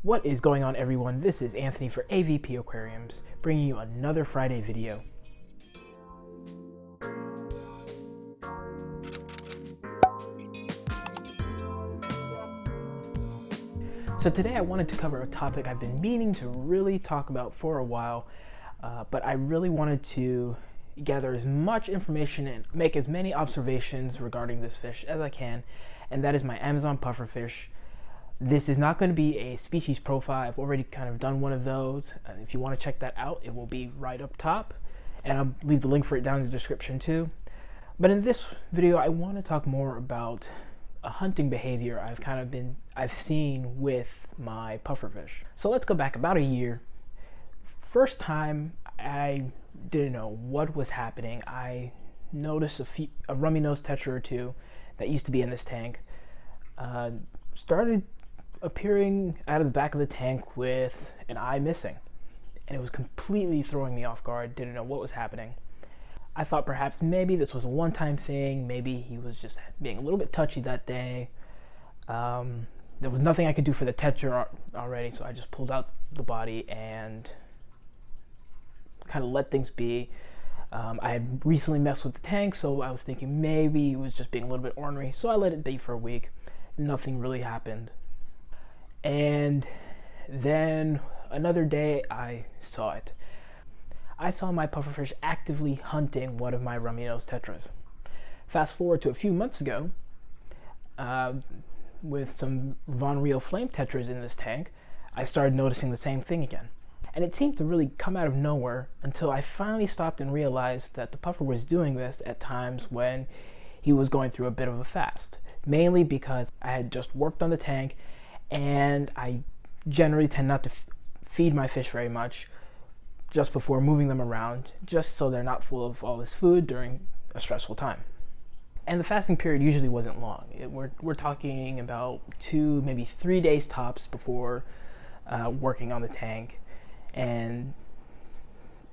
What is going on, everyone? This is Anthony for AVP Aquariums, bringing you another Friday video. So today I wanted to cover a topic I've been meaning to really talk about for a while, but I really wanted to gather as much information and make as many observations regarding this fish as I can, and that is my Amazon pufferfish. This is not going to be a species profile. I've already kind of done one of those. If you want to check that out, it will be right up top, and I'll leave the link for it down in the description too. But in this video, I want to talk more about a hunting behavior I've seen with my pufferfish. So let's go back about a year. First time I didn't know what was happening. I noticed a rummy nose tetra or two that used to be in this tank started appearing out of the back of the tank with an eye missing, and it was completely throwing me off guard. Didn't know what was happening. I thought perhaps maybe this was a one-time thing. Maybe he was just being a little bit touchy that day. There was nothing I could do for the tetra already, so I just pulled out the body and kind of let things be. I had recently messed with the tank, so I was thinking maybe he was just being a little bit ornery, so I let it be for a week. Nothing really happened. And then another day I saw it. I saw my pufferfish actively hunting one of my rummy nose tetras. Fast forward to a few months ago, with some Von Reel flame tetras in this tank, I started noticing the same thing again. And it seemed to really come out of nowhere until I finally stopped and realized that the puffer was doing this at times when he was going through a bit of a fast. Mainly because I had just worked on the tank, and I generally tend not to feed my fish very much just before moving them around, just so they're not full of all this food during a stressful time. And the fasting period usually wasn't long. We're talking about 2, maybe 3 days tops before working on the tank, and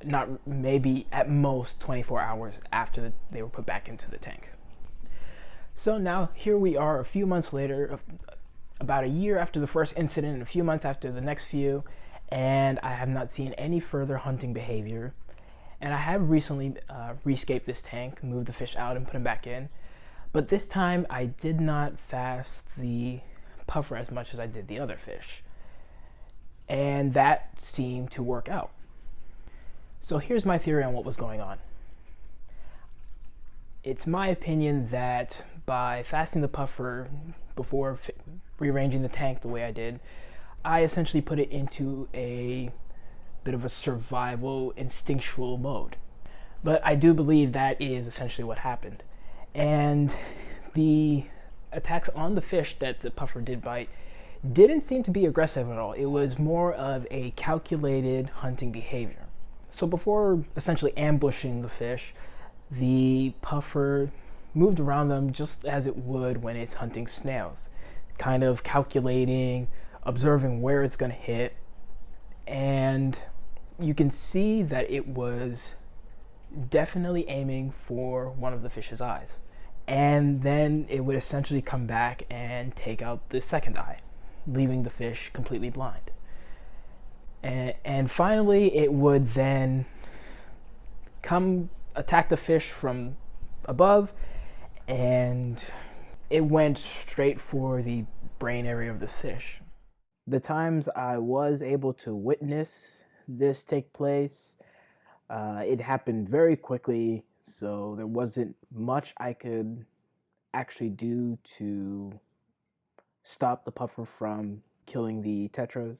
not maybe at most 24 hours after they were put back into the tank. So now here we are a few months later, about a year after the first incident and a few months after the next few, and I have not seen any further hunting behavior. And I have recently rescaped this tank, moved the fish out and put them back in, but this time I did not fast the puffer as much as I did the other fish, and that seemed to work out. So here's my theory on what was going on. It's my opinion that by fasting the puffer before rearranging the tank the way I did, I essentially put it into a bit of a survival instinctual mode. But I do believe that is essentially what happened. And the attacks on the fish that the puffer did bite didn't seem to be aggressive at all. It was more of a calculated hunting behavior. So before essentially ambushing the fish, the puffer moved around them just as it would when it's hunting snails, kind of calculating, observing where it's going to hit, and you can see that it was definitely aiming for one of the fish's eyes. And then it would essentially come back and take out the second eye, leaving the fish completely blind. And finally, it would then come attack the fish from above, and it went straight for the brain area of the fish. The times I was able to witness this take place, it happened very quickly, so there wasn't much I could actually do to stop the puffer from killing the tetras.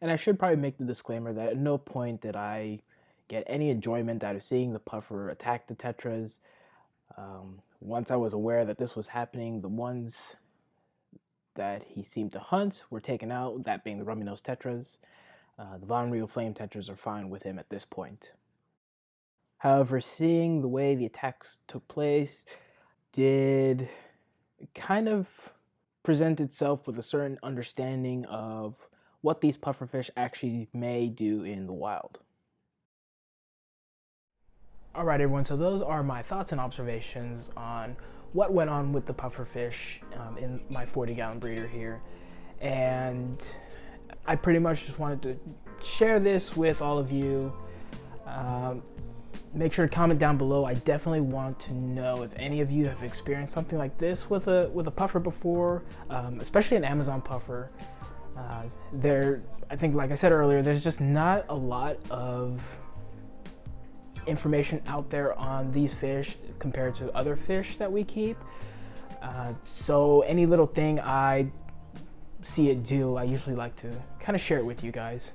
And I should probably make the disclaimer that at no point did I get any enjoyment out of seeing the puffer attack the tetras. Once I was aware that this was happening, the ones that he seemed to hunt were taken out, that being the rummy nose tetras. The Von Reel flame tetras are fine with him at this point. However, seeing the way the attacks took place did kind of present itself with a certain understanding of what these pufferfish actually may do in the wild. Alright everyone, so those are my thoughts and observations on what went on with the pufferfish in my 40-gallon breeder here. and I pretty much just wanted to share this with all of you. Make sure to comment down below. I definitely want to know if any of you have experienced something like this with a puffer before, especially an Amazon puffer. I think, like I said earlier, there's just not a lot of information out there on these fish compared to other fish that we keep. So any little thing I see it do, I usually like to kind of share it with you guys.